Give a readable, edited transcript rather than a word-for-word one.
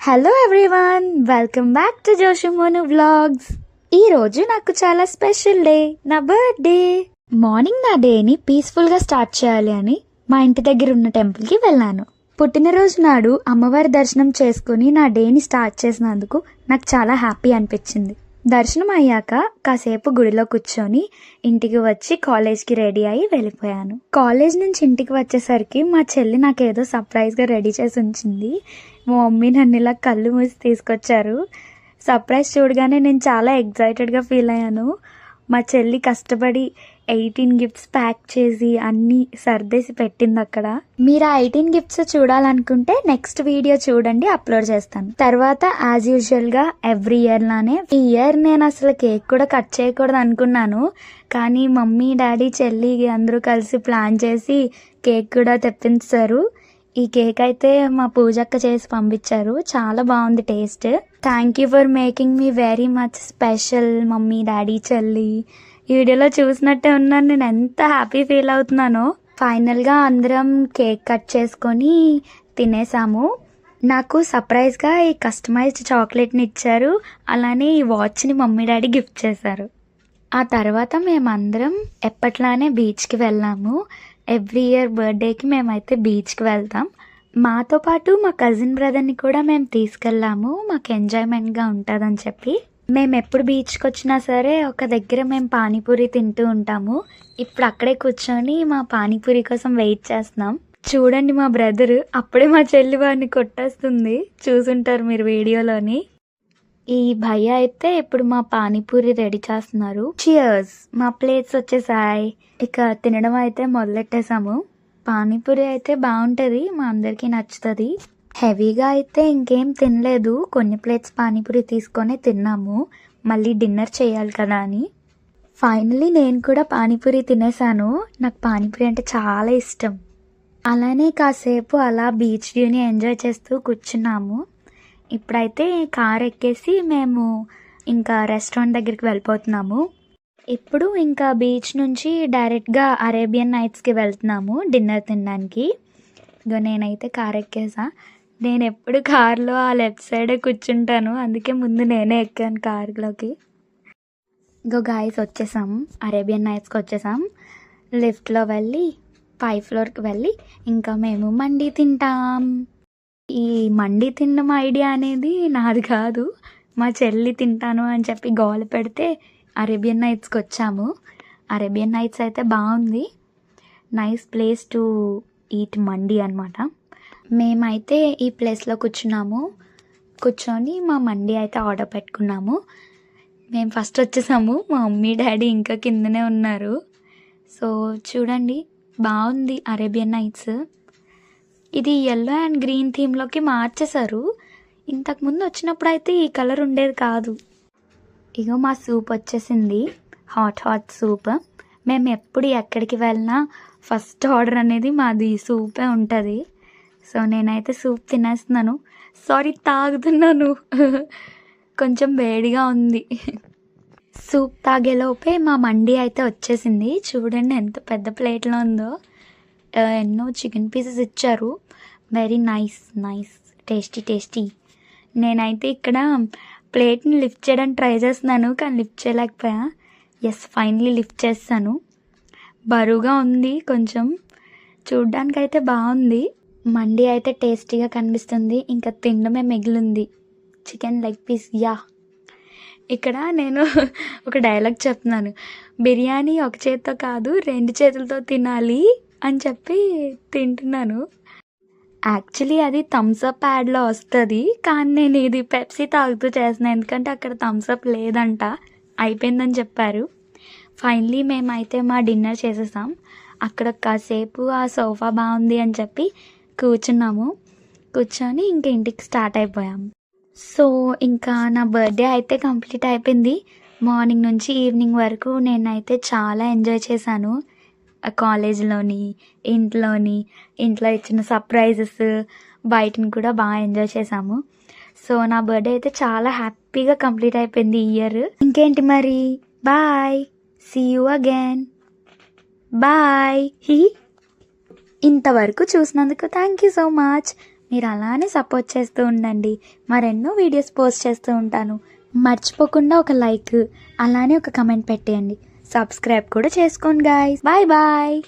Hello everyone, welcome back to Joshumon vlogs. ఈ రోజు నాకు చాలా స్పెషల్ డే, నా బర్త్డే. మార్నింగ్ నా డేని పీస్ఫుల్గా స్టార్ట్ చేయాలి అని మా ఇంటి దగ్గర ఉన్న టెంపుల్కి వెళ్ళాను. పుట్టినరోజు నాడు అమ్మవారి దర్శనం చేసుకుని నా డేని స్టార్ట్ చేసినందుకు నాకు చాలా హ్యాపీ అనిపించింది. దర్శనం అయ్యాక కాసేపు గుడిలో కూర్చొని ఇంటికి వచ్చి కాలేజ్కి రెడీ అయ్యి వెళ్ళిపోయాను. కాలేజ్ నుంచి ఇంటికి వచ్చేసరికి మా చెల్లి నాకేదో సర్ప్రైజ్గా రెడీ చేసి ఉంచింది. మా మమ్మీ నన్ను ఇలా కళ్ళు మూసి తీసుకొచ్చారు. సర్ప్రైజ్ చూడగానే నేను చాలా ఎగ్జైటెడ్గా ఫీల్ అయ్యాను. మా చెల్లి కష్టపడి 18 గిఫ్ట్స్ ప్యాక్ చేసి అన్నీ సర్దేసి పెట్టింది అక్కడ. మీరు ఆ 18 గిఫ్ట్స్ చూడాలనుకుంటే నెక్స్ట్ వీడియో చూడండి, అప్లోడ్ చేస్తాను. తర్వాత యాజ్ యూజువల్గా ఎవ్రీ ఇయర్ లానే ఈ ఇయర్ నేను అసలు కేక్ కూడా కట్ చేయకూడదు అనుకున్నాను. కానీ మమ్మీ, డాడీ, చెల్లి అందరూ కలిసి ప్లాన్ చేసి కేక్ కూడా తెప్పించారు. ఈ కేక్ అయితే మా పూజక్క చేసి పంపించారు. చాలా బాగుంది taste. Thank you for making me very much special mummy, daddy, చెల్లి. ఈ వీడియోలో చూసినట్టే ఉన్నాను. నేను ఎంత హ్యాపీ ఫీల్ అవుతున్నానో. ఫైనల్గా అందరం కేక్ కట్ చేసుకొని తినేసాము. నాకు సర్ప్రైజ్గా ఈ కస్టమైజ్డ్ చాక్లెట్ని ఇచ్చారు. అలానే ఈ వాచ్ని మమ్మీ, డాడీ గిఫ్ట్ చేశారు. ఆ తర్వాత మేమందరం ఎప్పట్లానే బీచ్కి వెళ్ళాము. ఎవ్రీ ఇయర్ బర్త్డేకి మేమైతే బీచ్కి వెళ్తాం. మాతో పాటు మా కజిన్ బ్రదర్ని కూడా మేము తీసుకెళ్ళాము, మాకు ఎంజాయ్మెంట్గా ఉంటుందని చెప్పి. మేము ఎప్పుడు బీచ్కి వచ్చినా సరే ఒక దగ్గర మేము పానీపూరి తింటూ ఉంటాము. ఇప్పుడు అక్కడే కూర్చొని మా పానీపూరి కోసం వెయిట్ చేస్తున్నాం. చూడండి మా బ్రదర్ అప్పుడే మా చెల్లి వాడిని కొట్టేస్తుంది, చూసుంటారు మీరు వీడియోలోని. ఈ భయ్య అయితే ఇప్పుడు మా పానీపూరి రెడీ చేస్తున్నారు. చియర్స్. మా ప్లేట్స్ వచ్చేసాయి. ఇక తినడం అయితే మొదలెట్టేసాము. పానీపూరి అయితే బాగుంటుంది, మా అందరికీ నచ్చుతుంది. హెవీగా అయితే ఇంకేం తినలేదు, కొన్ని ప్లేట్స్ పానీపూరి తీసుకొని తిన్నాము. మళ్ళీ డిన్నర్ చేయాలి కదా అని. ఫైనలీ నేను కూడా పానీపూరి తినేసాను. నాకు పానీపూరి అంటే చాలా ఇష్టం. అలానే కాసేపు అలా బీచ్ వ్యూని ఎంజాయ్ చేస్తూ కూర్చున్నాము. ఇప్పుడైతే కార్ ఎక్కేసి మేము ఇంకా రెస్టారెంట్ దగ్గరికి వెళ్ళిపోతున్నాము. ఇప్పుడు ఇంకా బీచ్ నుంచి డైరెక్ట్గా అరేబియన్ నైట్స్కి వెళ్తున్నాము డిన్నర్ తినడానికి. ఇగో నేనైతే కార్ ఎక్కేసా. నేను ఎప్పుడు కార్లో ఆ లెఫ్ట్ సైడే కూర్చుంటాను, అందుకే ముందు నేనే ఎక్కాను కార్లోకి. ఇగో గాయస్ వచ్చేసాము, అరేబియన్ నైట్స్కి వచ్చేసాం. లిఫ్ట్లో వెళ్ళి 5th ఫ్లోర్కి వెళ్ళి ఇంకా మేము మండి తింటాం. ఈ మండి తినడం ఐడియా అనేది నాది కాదు, మా చెల్లి తింటాను అని చెప్పి గోల పెడితే అరేబియన్ నైట్స్కి వచ్చాము. అరేబియన్ నైట్స్ అయితే బాగుంది, నైస్ ప్లేస్ టు ఈట్ మండి అనమాట. మేమైతే ఈ ప్లేస్లో కూర్చొని మా మండి అయితే ఆర్డర్ పెట్టుకున్నాము. మేము ఫస్ట్ వచ్చేసాము, మా మమ్మీ, డాడీ ఇంకా కిందనే ఉన్నారు. సో చూడండి, బాగుంది అరేబియన్ నైట్స్. ఇది ఎల్లో అండ్ గ్రీన్ థీమ్లోకి మార్చేశారు. ఇంతకుముందు వచ్చినప్పుడు అయితే ఈ కలర్ ఉండేది కాదు. ఇగో మా సూప్ వచ్చేసింది, హాట్ సూప్. మేము ఎప్పుడు ఎక్కడికి వెళ్ళినా ఫస్ట్ ఆర్డర్ అనేది మాది సూపే ఉంటుంది. సో నేనైతే సూప్ తినేస్తున్నాను. సారీ, తాగుతున్నాను. కొంచెం వేడిగా ఉంది. సూప్ తాగేలోపే మా మండి అయితే వచ్చేసింది. చూడండి ఎంత పెద్ద ప్లేట్లో ఉందో. ఎన్నో చికెన్ పీసెస్ ఇచ్చారు. Very nice tasty. నేనైతే ఇక్కడ ప్లేట్ని లిఫ్ట్ చేయడానికి ట్రై చేస్తున్నాను, కానీ లిఫ్ట్ చేయలేకపోయా. ఫైనలీ లిఫ్ట్ చేస్తాను. బరువుగా ఉంది కొంచెం, చూడ్డానికైతే బాగుంది. మండి అయితే టేస్టీగా కనిపిస్తుంది. ఇంకా తినడమే మిగిలింది, చికెన్ లెగ్ పీస్. ఇక్కడ నేను ఒక డైలాగ్ చెప్తున్నాను, బిర్యానీ ఒక చేతితో కాదు 2 చేతులతో తినాలి అని చెప్పి తింటున్నాను. యాక్చువల్లీ అది థమ్స్అప్ యాడ్లో వస్తుంది, కానీ నేను ఇది పెప్సీ తాగుతూ చేస్తున్నాను, ఎందుకంటే అక్కడ థమ్స్అప్ లేదంట, అయిపోయిందని చెప్పారు. ఫైనలీ మేమైతే మా డిన్నర్ చేసేసాం. అక్కడ కాసేపు ఆ సోఫా బాగుంది అని చెప్పి కూర్చొని ఇంకా ఇంటికి స్టార్ట్ అయిపోయాము. సో ఇంకా నా బర్త్డే అయితే కంప్లీట్ అయిపోయింది. మార్నింగ్ నుంచి ఈవినింగ్ వరకు నేనైతే చాలా ఎంజాయ్ చేశాను. కాలేజ్లోని, ఇంట్లో ఇచ్చిన సర్ప్రైజెస్, బయటని కూడా బాగా ఎంజాయ్ చేశాము. సో నా బర్త్డే అయితే చాలా హ్యాపీగా కంప్లీట్ అయిపోయింది ఈ ఇయర్. ఇంకేంటి మరి, bye, see you again, bye. ఇంతవరకు చూసినందుకు థ్యాంక్ యూ సో మచ్. మీరు అలానే సపోర్ట్ చేస్తూ ఉండండి. మరెన్నో వీడియోస్ పోస్ట్ చేస్తూ ఉంటాను. మర్చిపోకుండా ఒక లైక్ అలానే ఒక కమెంట్ పెట్టేయండి. సబ్స్క్రైబ్ కూడా చేసుకోండి గాయ్స్. Bye bye.